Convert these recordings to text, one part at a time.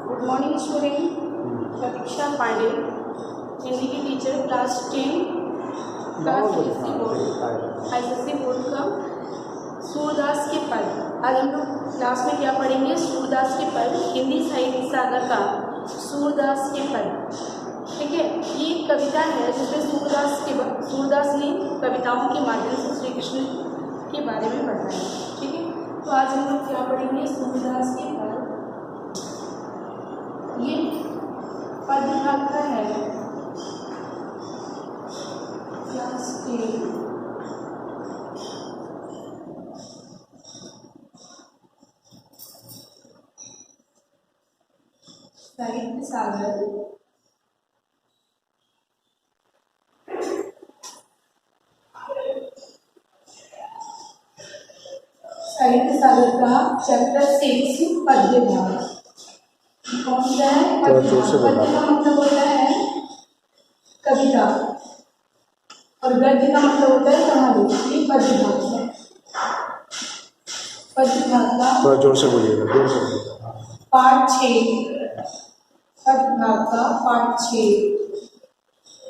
Good morning student, प्रतीक्षा पांडे, हिंदी की teacher, class 10, class ICSE board का। सूरदास के पद। आज हम लोग क्लास में क्या पढ़ेंगे? सूरदास के पद, हिंदी साहित्य सागर का सूरदास के पद। ठीक है, ये एक कविता है जिसमें सूरदास ने कविताओं के माध्यम से श्री कृष्ण के बारे में बताया। ठीक है, तो आज हम लोग क्या पढ़ेंगे? सूरदास के पद। ये पद भाग का है, क्लास 10, साहित्य सागर। साहित्य सागर का चैप्टर 6 पद्य भाग। कौन सा है? पद्य का मतलब होता है कविता और गद्य का मतलब होता है कहानी। ये पद्य भाग है। पद्य भाग का थोड़ा जोर से बोलिएगा, जोर से बोलिएगा। पाठ 6, पद्य भाग का पाठ 6,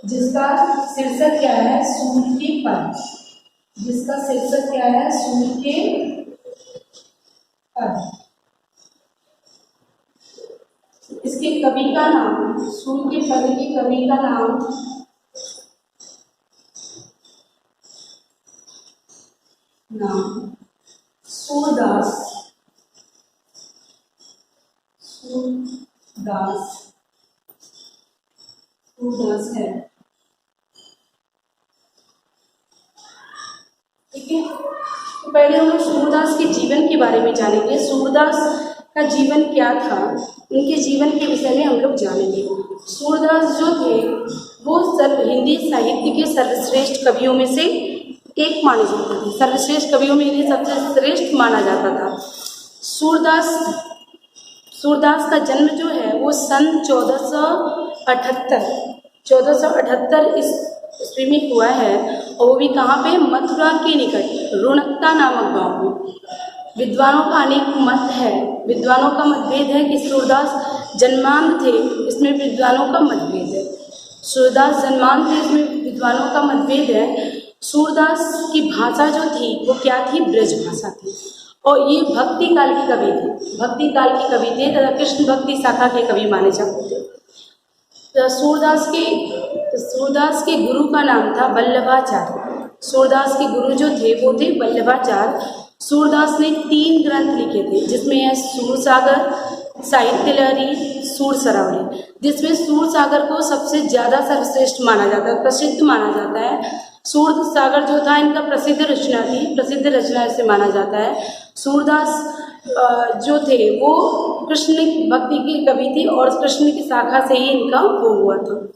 जिसका शीर्षक क्या है? सूर्य के पद। जिसका शीर्षक क्या है? सूर्य के पद। इसके कवि का नाम, सूर्य के पद के कवि का नाम सूरदास। सूरदास है। ठीक है, तो पहले हम लोग सूरदास के जीवन के बारे में जानेंगे। सूरदास का जीवन क्या था, उनके जीवन के विषय में हम लोग जानेंगे। सूरदास जो थे वो हिंदी साहित्य के सर्वश्रेष्ठ कवियों में से एक माने जाते थे। सर्वश्रेष्ठ कवियों में इन्हें सबसे श्रेष्ठ माना जाता था। सूरदास का जन्म जो है वो सन 1478 ईस्वी में हुआ है, और वो भी कहाँ पे? मथुरा के निकट रोनकता नामक गांव में। विद्वानों का अनेक मत है, विद्वानों का मतभेद है कि सूरदास जन्मांध थे, इसमें विद्वानों का मतभेद है। सूरदास जन्मांध थे, इसमें विद्वानों का मतभेद है। सूरदास की भाषा जो थी वो क्या थी? ब्रज भाषा थी, और ये भक्ति काल के कवि थे। भक्ति काल के कवि थे तथा कृष्ण भक्ति शाखा के कवि माने जाते थे। तो सूरदास के गुरु का नाम था वल्लभाचार्य। सूरदास के गुरु जो थे वो थे वल्लभाचार्य। सूरदास ने 3 ग्रंथ लिखे थे, जिसमें है सूरसागर, साहित्य लहरी, सूर सरावली। जिसमें सूरसागर को सबसे ज़्यादा सर्वश्रेष्ठ माना जाता है, प्रसिद्ध माना जाता है। सूरसागर जो था इनका प्रसिद्ध रचना थी, प्रसिद्ध रचना इसे माना जाता है। सूरदास जो थे वो कृष्ण भक्ति के कवि थे, और कृष्ण की शाखा से ही इनका वो हुआ था।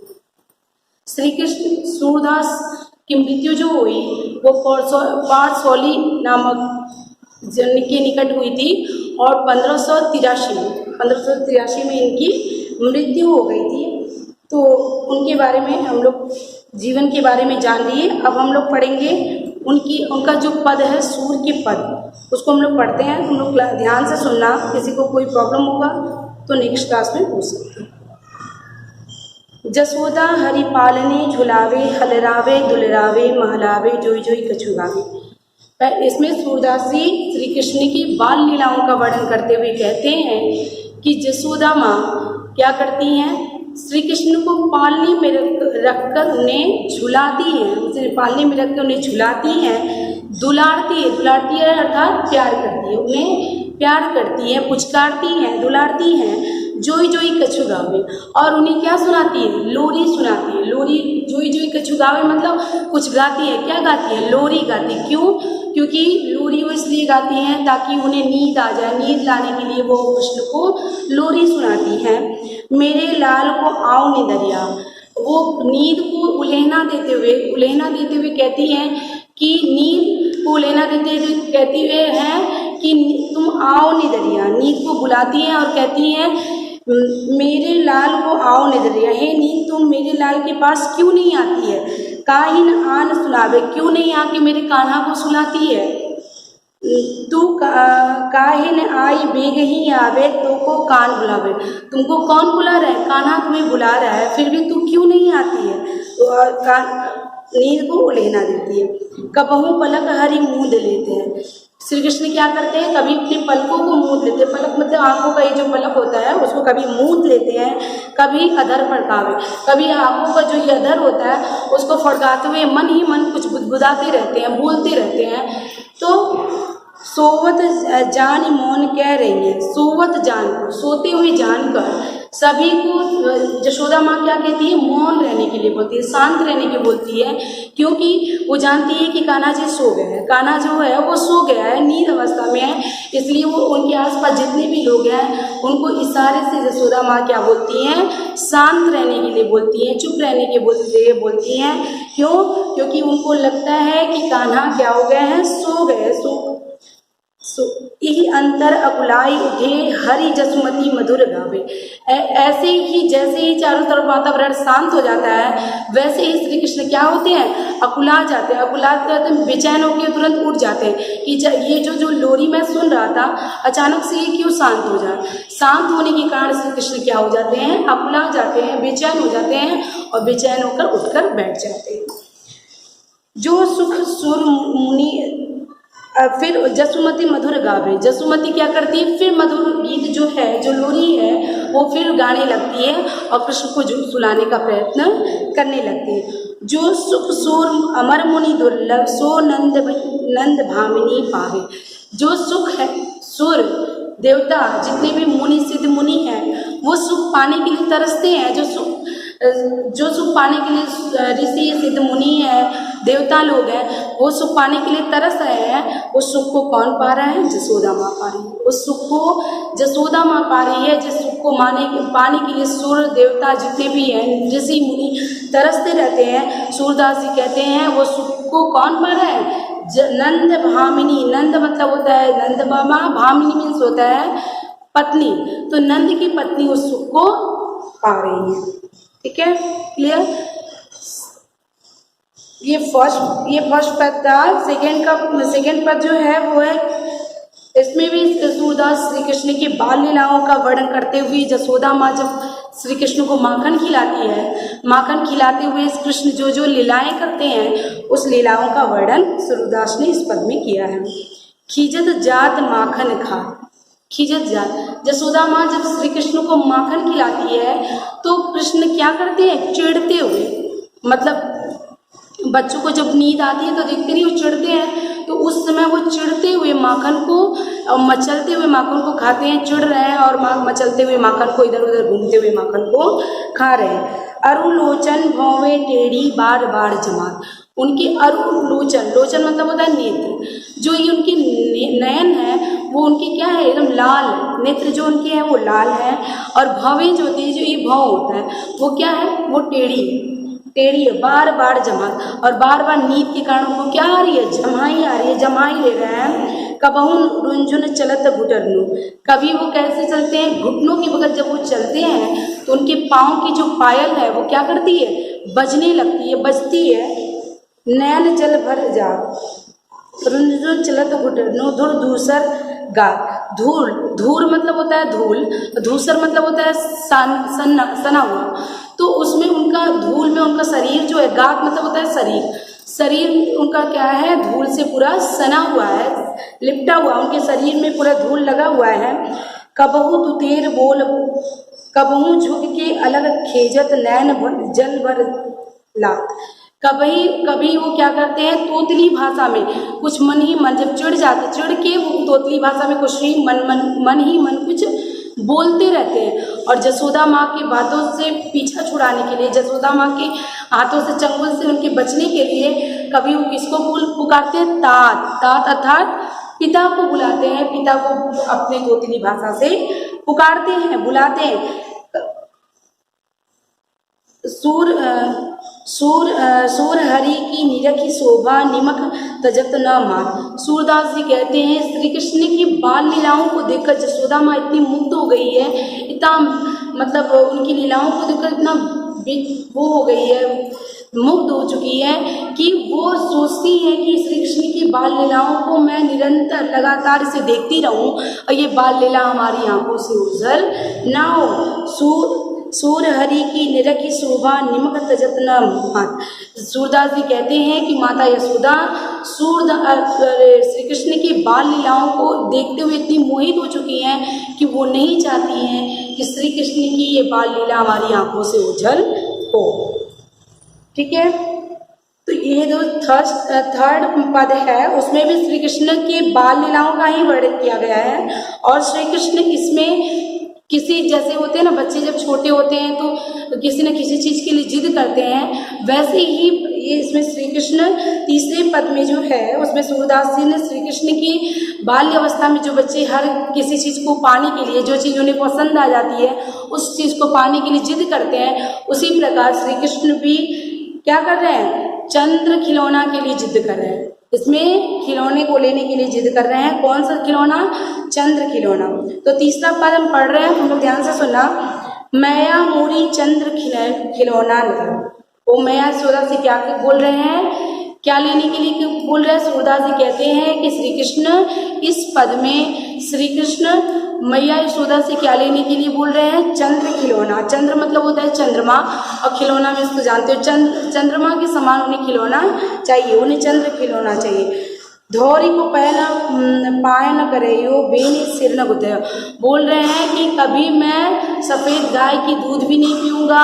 श्री कृष्ण सूरदास की मृत्यु जो हुई वो पारसौली नामक जन के निकट हुई थी, और 1583 में इनकी मृत्यु हो गई थी। तो उनके बारे में हम लोग, जीवन के बारे में जान लिए। अब हम लोग पढ़ेंगे उनका जो पद है, सूर के पद, उसको हम लोग पढ़ते हैं। तुम लोग ध्यान से सुनना, किसी को कोई प्रॉब्लम होगा तो नेक्स्ट क्लास में पूछ सकते हैं। जसोदा हरि पालने झुलावे, हलरावे दुलरावे, महलावे जोई जोई कछु गावे। इसमें सूरदास जी श्री कृष्ण की बाल लीलाओं का वर्णन करते हुए कहते हैं कि जसोदा माँ क्या करती हैं? श्री कृष्ण को पालने में रखकर उन्हें झुलाती हैं, उसे पालने में रखकर उन्हें झुलाती हैं, दुलारती है अर्थात प्यार करती है, उन्हें प्यार करती है, पुचकारती हैं, दुलारती हैं। जोई जोई कछु गावे, और उन्हें क्या सुनाती है? लोरी सुनाती है। लोरी, जोई जोई कछु गावे मतलब कुछ गाती है। क्या गाती है? लोरी गाती है। क्यों? क्योंकि लोरी वो इसलिए गाती हैं ताकि उन्हें नींद आ जाए, नींद लाने के लिए वो कृष्ण को लोरी सुनाती हैं। मेरे लाल को आओ निदरिया, वो नींद को उलेहना देते हुए कहती हैं कि नींद को उलेहना देते हुए कहती हुए हैं कि तुम आओ निदरिया। नींद को बुलाती हैं और कहती हैं मेरे लाल को आओ निदरिया, हे नींद तुम मेरे लाल के पास क्यों नहीं आती है? काहिन आन सुनावे, क्यों नहीं आके मेरे कान्हा को सुनाती है? तू काहे न आई बेग ही आवे तो को कान बुलावे। तुमको कौन बुला रहा है? कान्हा तुम्हें बुला रहा है, फिर भी तू क्यों नहीं आती है? तो नींद को लेना देती है। कबहू पलक हरी मूंद लेते हैं। श्री कृष्ण क्या करते हैं? कभी अपने पलकों को मूंद लेते हैं। पलक मतलब आंखों का ये जो पलक होता है उसको कभी मूंद लेते हैं, कभी अधर फड़कावे। कभी आंखों का जो ये अधर होता है उसको फड़काते हुए मन ही मन कुछ बुदबुदाते रहते हैं, बोलते रहते हैं। तो सोवत जान मौन कह रही है। सोवत जान को, सोते हुए जानकर सभी को यशोदा माँ क्या कहती है? मौन रहने के लिए बोलती है, शांत रहने के बोलती है, क्योंकि वो जानती है कि कान्हा जी सो गए हैं। कान्हा जो है वो सो गया है, नींद अवस्था में है, इसलिए वो उनके आसपास जितने भी लोग हैं उनको इशारे से यशोदा माँ क्या बोलती हैं? शांत रहने के लिए बोलती हैं, चुप रहने के लिए बोलती हैं। क्यों? क्योंकि उनको लगता है कि कान्हा क्या हो गए हैं? सो गए। यही अंतर अकुलाई उठे हरि जसुमती मधुर गावे। ऐसे ही जैसे ही चारों तरफ वातावरण शांत हो जाता है वैसे ही श्री कृष्ण क्या होते हैं? अकुला जाते हैं। अकुला जाते हैं, बेचैन होकर तुरंत उठ जाते हैं कि ये जो लोरी मैं सुन रहा था अचानक से ये क्यों शांत हो जाए। शांत होने के कारण श्री कृष्ण क्या हो जाते हैं? अकुला जाते हैं, बेचैन हो जाते हैं और बेचैन होकर उठकर बैठ जाते हैं। जो सुख सुर मुनि फिर जसुमती मधुर गावे। जसुमती क्या करती है? फिर मधुर गीत जो है, जो लोरी है वो फिर गाने लगती है और कृष्ण को सुलाने का प्रयत्न करने लगती है। जो सुख सुर अमर मुनि दुर्लभ सो नंद भामिनी पावे। जो सुख है, सुर देवता जितने भी मुनि सिद्ध मुनि हैं वो सुख पाने के लिए तरसते हैं। जो सुख पाने के लिए ऋषि सिद्ध मुनि है, देवता लोग हैं, वो सुख पाने के लिए तरस रहे हैं। उस सुख को कौन पा रहा है? यशोदा माँ पा रही है। उस सुख को यशोदा माँ पा रही है। जिस सुख को पाने के लिए सूर्य देवता जितने भी हैं, ऋषि मुनि तरसते रहते हैं। सूरदास जी कहते हैं वो सुख को कौन पा रहा है? नंद भामिनी। नंद मतलब होता है नंद बाबा, भामिनी मीन्स होता है पत्नी। तो नंद की पत्नी उस सुख को पा रही है। ठीक है, क्लियर? ये फर्स्ट पद था। सेकेंड पद जो है वो है, इसमें भी सूरदास श्री कृष्ण की बाल लीलाओं का वर्णन करते हुए यशोदा माँ जब श्री कृष्ण को माखन खिलाती है, माखन खिलाते हुए कृष्ण जो लीलाएं करते हैं उस लीलाओं का वर्णन सूरदास ने इस पद में किया है। खीजत जात माखन खा। खीजत जात, यशोदा माँ जब श्री कृष्ण को माखन खिलाती है तो कृष्ण क्या करते हैं? चिढ़ते हुए, मतलब बच्चों को जब नींद आती है तो देखते नहीं वो चिढ़ते हैं, तो उस समय वो चिढ़ते हुए माखन को मचलते हुए माखन को खाते हैं। चिढ़ रहे हैं और मचलते हुए माखन को इधर उधर घूमते हुए माखन को खा रहे हैं। अरुलोचन भौवे टेढ़ी बार बार जमात। उनके अरुलोचन, लोचन मतलब होता है नेत्र। जो ये उनके नयन है वो उनके क्या है? एकदम लाल है। नेत्र जो उनके हैं वो लाल है। और भवें जो होती है, जो ये भौं होता है वो क्या है? वो टेढ़ी है, बार बार जमात। और बार बार नींद के कारण उनको क्या आ रही है? जमाई आ रही है, जमाई ले रहे हैं। कबहू रुंझुन चलत घुटरनु। कभी वो कैसे चलते हैं? घुटनों के बगल जब वो चलते हैं तो उनके पाँव की जो पायल है वो क्या करती है? बजने लगती है, बजती है। नैन जल भर जा रुंझुन चलत घुटरनु धूर धूसर गात। धूर मतलब होता है धूल, धूसर मतलब होता है सना हुआ। तो उसमें उनका धूल में उनका शरीर जो है, गात मतलब होता है शरीर उनका क्या है? धूल से पूरा सना हुआ है, लिपटा हुआ। उनके शरीर में पूरा धूल लगा हुआ है। कबहू तुतेर बोल कबहू झुक के अलग खेजत नैन जल भर लात। कभी वो क्या करते हैं? तोतली भाषा में कुछ मन ही मन, जब चिढ़ के वो तोतली भाषा में कुछ ही मन ही मन कुछ बोलते रहते हैं। और यशोदा माँ की बातों से पीछा छुड़ाने के लिए, यशोदा माँ के हाथों से चंगुल से उनके बचने के लिए कभी वो किसको पुकारते हैं? तात अर्थात पिता को बुलाते हैं। पिता को अपने तोतली भाषा से पुकारते हैं, बुलाते हैं। सूर हरि की निरखी शोभा निमक तजत न मार। सूरदास जी कहते हैं श्री कृष्ण की बाल लीलाओं को देखकर यशोदा माँ इतनी मुग्ध हो गई है, इतना मतलब उनकी लीलाओं को देखकर इतना वो हो गई है, मुग्ध हो चुकी है कि वो सोचती हैं कि श्री कृष्ण की बाल लीलाओं को मैं निरंतर लगातार इसे देखती रहूं और ये बाल लीला हमारी आंखों से ओझल ना हो। सूर हरि की निरखी शोभा निमक तजत न भात। सूरदास जी कहते हैं कि माता यशोदा श्री कृष्ण की बाल लीलाओं को देखते हुए इतनी मोहित हो चुकी हैं कि वो नहीं चाहती हैं कि श्री कृष्ण की ये बाल लीला हमारी आंखों से ओझल हो। ठीक है, तो ये जो थर्ड पद है उसमें भी श्री कृष्ण के बाल लीलाओं का ही वर्णन किया गया है। और श्री कृष्ण इसमें किसी जैसे होते हैं ना, बच्चे जब छोटे होते हैं तो किसी न किसी चीज़ के लिए जिद करते हैं, वैसे ही ये इसमें श्री कृष्ण तीसरे पद में जो है उसमें सूरदास जी ने श्री कृष्ण की बाल्य अवस्था में जो बच्चे हर किसी चीज़ को पाने के लिए, जो चीज़ उन्हें पसंद आ जाती है उस चीज़ को पाने के लिए जिद करते हैं, उसी प्रकार श्री कृष्ण भी क्या कर रहे हैं, चंद्र खिलौना के लिए जिद कर रहे हैं। इसमें खिलौने को लेने के लिए जिद कर रहे हैं। कौन सा खिलौना? चंद्र खिलौना। तो तीसरा पद हम पढ़ रहे हैं, हम लोग ध्यान से सुनना। मैया मोरी चंद्र खिलौना ले। वो मैया यशोदा से क्या बोल रहे हैं, क्या लेने के लिए बोल रहे हैं? सूरदास जी कहते हैं कि श्री कृष्ण इस पद में श्री कृष्ण मैया यशोदा से क्या लेने के लिए बोल रहे हैं? चंद्र खिलौना। चंद्र मतलब होता है चंद्रमा, और खिलौना में इसको जानते हो चंद्रमा के समान उन्हें खिलौना चाहिए, उन्हें चंद्र खिलौना चाहिए। धौरी को पाए न करे यो बेनी सिर न गुथे। बोल रहे हैं कि कभी मैं सफ़ेद गाय की दूध भी नहीं पीऊँगा,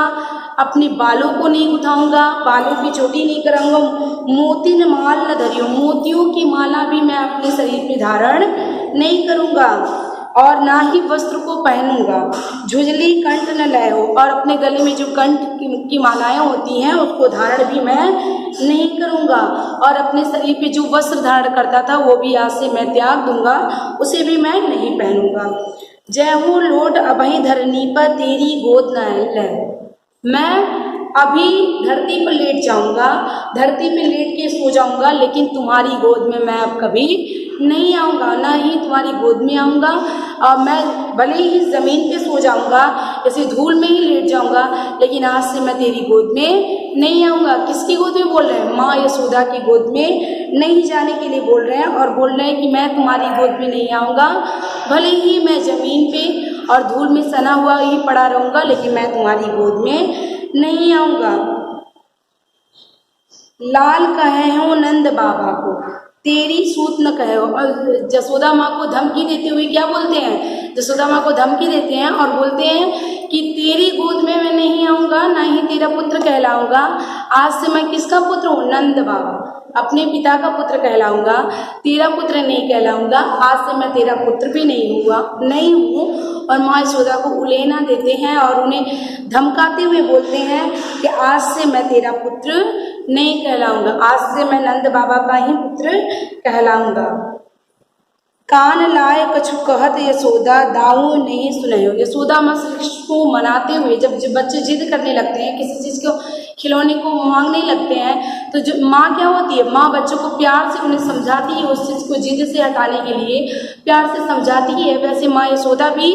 अपने बालों को नहीं उठाऊंगा, बालों की चोटी नहीं कराऊंगा, मोती न माल न धरियो, मोतियों की माला भी मैं अपने शरीर पे धारण नहीं करूंगा, और ना ही वस्त्र को पहनूंगा। झुझली कंठ न लय हो, और अपने गले में जो कंठ की मालाएं होती हैं उसको धारण भी मैं नहीं करूंगा, और अपने शरीर पे जो वस्त्र धारण करता था वो भी आज से मैं त्याग दूंगा, उसे भी मैं नहीं पहनूंगा। जय हो लोट अभय धरनी पर तेरी गोद न लय। मैं अभी धरती पर लेट जाऊंगा, धरती पे लेट के सो जाऊंगा, लेकिन तुम्हारी गोद में मैं अब कभी नहीं आऊँगा, ना ही तुम्हारी गोद में आऊँगा। और मैं भले ही ज़मीन पे सो जाऊँगा, ऐसे धूल में ही लेट जाऊँगा, लेकिन आज से मैं तेरी गोद में नहीं आऊँगा। किसकी गोद में बोल रहे हैं? माँ यशोदा की गोद में नहीं जाने के लिए बोल रहे हैं, और बोल रहे हैं कि मैं तुम्हारी गोद में नहीं आऊँगा, भले ही मैं ज़मीन पे और धूल में सना हुआ ही पड़ा रहूँगा, लेकिन मैं तुम्हारी गोद में नहीं आऊँगा। लाल कहे हो नंद बाबा को तेरी सूत न कहे हो। और जसोदा माँ को धमकी देते हुए क्या बोलते हैं? जसोदा माँ को धमकी देते हैं और बोलते हैं कि तेरी गोद में मैं नहीं आऊँगा, ना ही तेरा पुत्र कहलाऊँगा। आज से मैं किसका पुत्र हूँ? नंद बाबा, अपने पिता का पुत्र कहलाऊँगा, तेरा पुत्र नहीं कहलाऊँगा। आज से मैं तेरा पुत्र भी नहीं हूँ। और माँ यशोदा को उलेना देते हैं और उन्हें धमकाते हुए बोलते हैं कि आज से मैं तेरा पुत्र नहीं कहलाऊंगा, आज से मैं नंद बाबा का ही पुत्र कहलाऊंगा। कान लाए कछु कहत यशोदा दाऊ नहीं सुनयो। यशोदा माँ श्री कृष्ण को मनाते हुए, जब बच्चे जिद करने लगते हैं, किसी चीज़ को खिलौने को मांगने लगते हैं, तो जो माँ क्या होती है, माँ बच्चों को प्यार से उन्हें समझाती है, उस चीज़ को जिद से हटाने के लिए प्यार से समझाती है। वैसे माँ यशोदा भी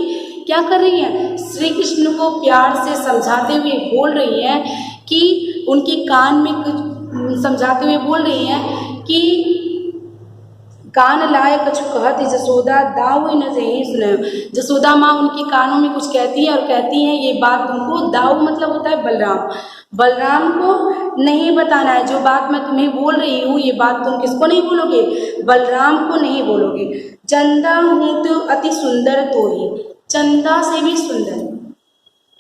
क्या कर रही हैं? श्री कृष्ण को प्यार से समझाते हुए बोल रही हैं कि उनके कान में कुछ समझाते हुए बोल रही हैं कि कान लाए कछु कहत जसोदा दाऊ न सही सुने। जसोदा माँ उनके कानों में कुछ कहती है और कहती हैं ये बात तुमको, दाऊ मतलब होता है बलराम, बलराम को नहीं बताना है। जो बात मैं तुम्हें बोल रही हूँ ये बात तुम किसको नहीं बोलोगे? बलराम को नहीं बोलोगे। चंदा हूँ तो अति सुंदर तो ही, चंदा से भी सुंदर,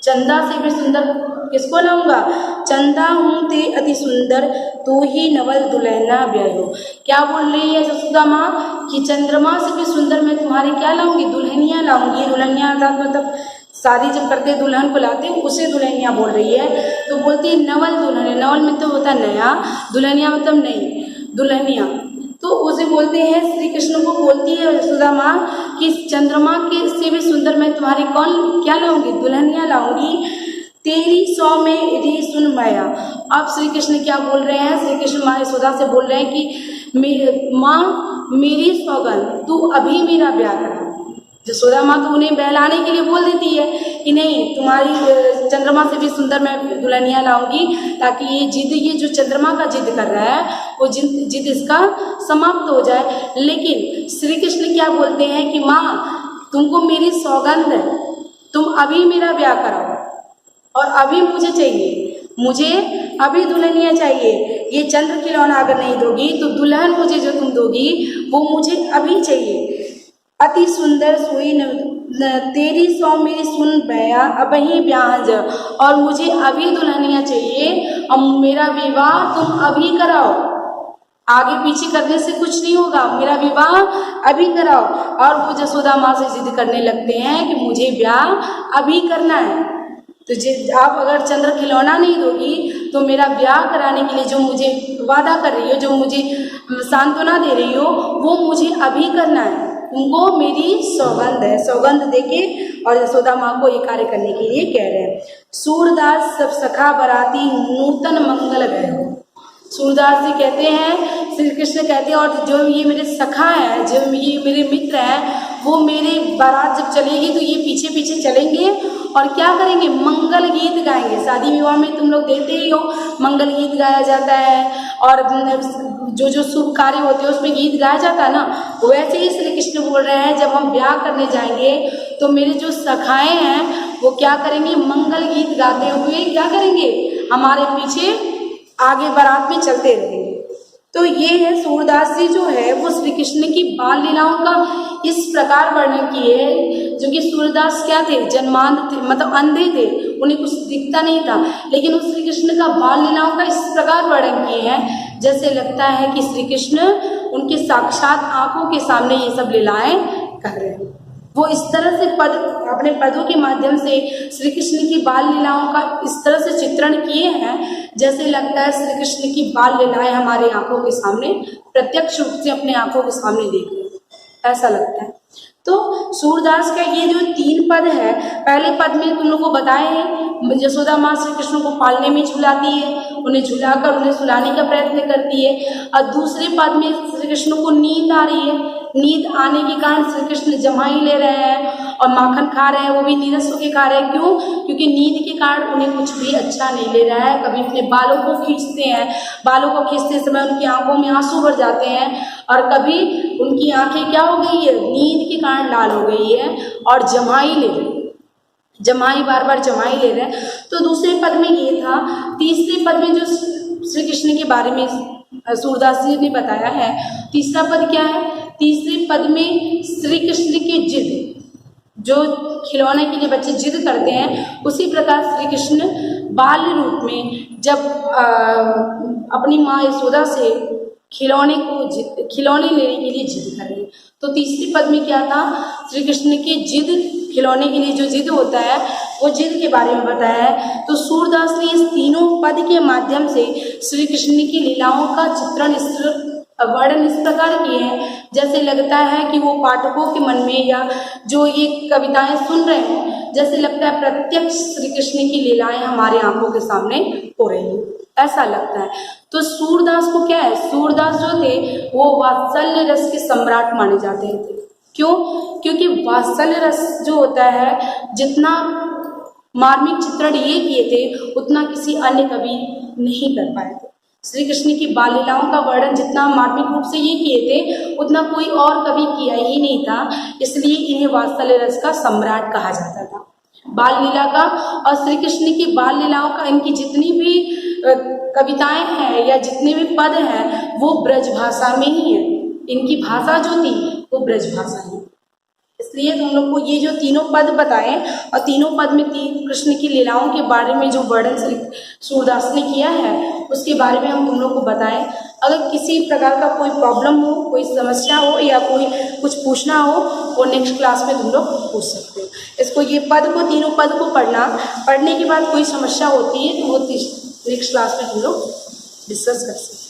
चंदा से भी सुंदर किसको लाऊंगा? चंदा हूँ ते अति सुंदर तो ही नवल दुल्हना ब्याहो। क्या बोल रही है जसोदा माँ कि चंद्रमा से भी सुंदर मैं तुम्हारे क्या लाऊंगी? दुल्हनियाँ लाऊंगी। दुल्हनियाँ मतलब शादी जब करते दुल्हन को लाते हैं उसे दुल्हनियाँ बोल रही है। तो बोलती है नवल दुल्हन, नवल में तो होता नया, दुल्हनियाँ मतलब नई दुल्हनियाँ। तो उसे बोलते हैं, श्री कृष्ण को बोलती है यशोदा माँ कि चंद्रमा के से भी सुंदर मैं तुम्हारी कौन क्या लाऊंगी? दुल्हनियाँ लाऊंगी। तेरी सौ में री सुन माया। अब श्री कृष्ण क्या बोल रहे हैं? श्री कृष्ण माँ यशोदा से बोल रहे हैं कि माँ मेरी सौगंध, तू अभी मेरा ब्याह करा। यशोदा माँ तो उन्हें बहलाने के लिए बोल देती है कि नहीं तुम्हारी चंद्रमा से भी सुंदर मैं दुल्हनिया लाऊंगी, ताकि ये जो चंद्रमा का जिद कर रहा है वो जिद इसका समाप्त हो जाए। लेकिन श्री कृष्ण क्या बोलते हैं कि माँ तुमको मेरी सौगंध है, तुम अभी मेरा ब्याह कराओ और अभी मुझे चाहिए, मुझे अभी दुल्हनिया चाहिए। ये चंद्र खिलौना अगर नहीं दोगी तो दुल्हन मुझे जो तुम दोगी वो मुझे अभी चाहिए। अति सुंदर सुई तेरी सौ मेरी सुन भैया अबही ब्याह जा, और मुझे अभी दुल्हनिया चाहिए और मेरा विवाह तुम अभी कराओ, आगे पीछे करने से कुछ नहीं होगा, मेरा विवाह अभी कराओ। और वो जसोदा माँ से जिद करने लगते हैं कि मुझे ब्याह अभी करना है। तो आप अगर चंद्र खिलौना नहीं दोगी तो मेरा ब्याह कराने के लिए जो मुझे वादा कर रही हो, जो मुझे सांत्वना दे रही हो, वो मुझे अभी करना है। उनको मेरी सौगंध है, सौगंध देके और यशोदा माँ को ये कार्य करने के लिए कह रहे हैं। सूरदास सब सखा बराती नूतन मंगल गए। सूरदास जी कहते हैं, श्री कृष्ण कहते हैं, और जो ये मेरे सखा हैं, जो ये मेरे मित्र हैं, वो मेरे बारात जब चलेगी तो ये पीछे पीछे चलेंगे और क्या करेंगे, मंगल गीत गाएंगे। शादी विवाह में तुम लोग देखते ही हो, मंगल गीत गाया जाता है और जो शुभ कार्य होते हैं उसमें गीत गाया जाता है ना, वैसे ही श्री कृष्ण बोल रहे हैं जब हम ब्याह करने जाएंगे तो मेरे जो सखाएं हैं वो क्या करेंगे, मंगल गीत गाते हुए क्या करेंगे, हमारे पीछे आगे बारात में चलते रहेंगे। तो ये है सूरदास जी जो है वो श्री कृष्ण की बाल लीलाओं का इस प्रकार वर्णन किए, जो कि सूरदास क्या थे, जन्मांध थे, मतलब अंधे थे, उन्हें कुछ दिखता नहीं था, लेकिन उस श्री कृष्ण का बाल लीलाओं का इस प्रकार वर्णन किए हैं जैसे लगता है कि श्री कृष्ण उनके साक्षात आंखों के सामने ये सब लीलाएं कर रहे हैं। वो इस तरह से अपने पदों के माध्यम से श्री कृष्ण की बाल लीलाओं का इस तरह से चित्रण किए हैं जैसे लगता है श्री कृष्ण की बाल लीलाएं हमारे आंखों के सामने प्रत्यक्ष रूप से अपने आंखों के सामने देख रहे हैं, ऐसा लगता है। तो सूरदास का ये जो 3 पद है, पहले पद में तुम लोग को बताए हैं, यशोदा माँ श्री कृष्ण को पालने में झुलाती है, उन्हें झुलाकर उन्हें सुलाने का प्रयत्न करती है, और दूसरे पद में श्री कृष्ण को नींद आ रही है, नींद आने के कारण श्री कृष्ण जमाई ले रहे हैं और माखन खा रहे हैं, वो भी नीरस होकर खा रहे हैं। क्यों? क्योंकि नींद के कारण उन्हें कुछ भी अच्छा नहीं ले रहा है। कभी अपने बालों को खींचते हैं, बालों को खींचते समय उनकी आंखों में आंसू भर जाते हैं, और कभी उनकी आंखें क्या हो गई है, नींद के कारण लाल हो गई है और जमाई ले रहे हैं, जमाई बार बार जमाई ले रहे हैं। तो दूसरे पद में ये था। तीसरे पद में जो श्री कृष्ण के बारे में सूरदास जी ने बताया है, तीसरा पद क्या है, तीसरे पद में श्री कृष्ण की जिद, जो खिलौने के लिए बच्चे जिद करते हैं, उसी प्रकार श्री कृष्ण बाल रूप में जब अपनी माँ यशोदा से खिलौने लेने के लिए जिद कर रहे हैं। तो तीसरी पद में क्या था, श्री कृष्ण की जिद, खिलौने के लिए जो जिद होता है वो जिद के बारे में बताया है। तो सूरदास ने इस तीनों पद के माध्यम से श्री कृष्ण की लीलाओं का चित्रण वर्णन इस प्रकार किए हैं जैसे लगता है कि वो पाठकों के मन में या जो ये कविताएं सुन रहे हो, जैसे लगता है प्रत्यक्ष श्री कृष्ण की लीलाएं हमारे आंखों के सामने हो रही हैं, ऐसा लगता है। तो सूरदास को क्या है, सूरदास जो थे वो वात्सल्य रस के सम्राट माने जाते थे। क्यों? क्योंकि वात्सल्य रस जो होता है, जितना मार्मिक चित्रण ये किए थे उतना किसी अन्य कवि नहीं कर पाए थे। श्री कृष्ण की बाल लीलाओं का वर्णन जितना मार्मिक रूप से ये किए थे उतना कोई और कवि किया ही नहीं था, इसलिए इन्हें वात्सल्य रस का सम्राट कहा जाता था, बाल लीला का। और श्री कृष्ण की बाल लीलाओं का, इनकी जितनी भी कविताएं हैं या जितने भी पद हैं वो ब्रज भाषा में ही है, इनकी भाषा जो थी वो ब्रज भाषा है। इसलिए तुम लोग को ये जो तीनों पद बताए और तीनों पद में कृष्ण की लीलाओं के बारे में जो वर्णन श्री सूरदास ने किया है उसके बारे में हम तुम लोग को बताएं। अगर किसी प्रकार का कोई प्रॉब्लम हो, कोई समस्या हो या कोई कुछ पूछना हो, वो नेक्स्ट क्लास में तुम लोग पूछ सकते हो। इसको ये पद को, तीनों पद को पढ़ने के बाद कोई समस्या होती है तो वो नेक्स्ट क्लास में तुम लोग डिस्कस कर सकते हो।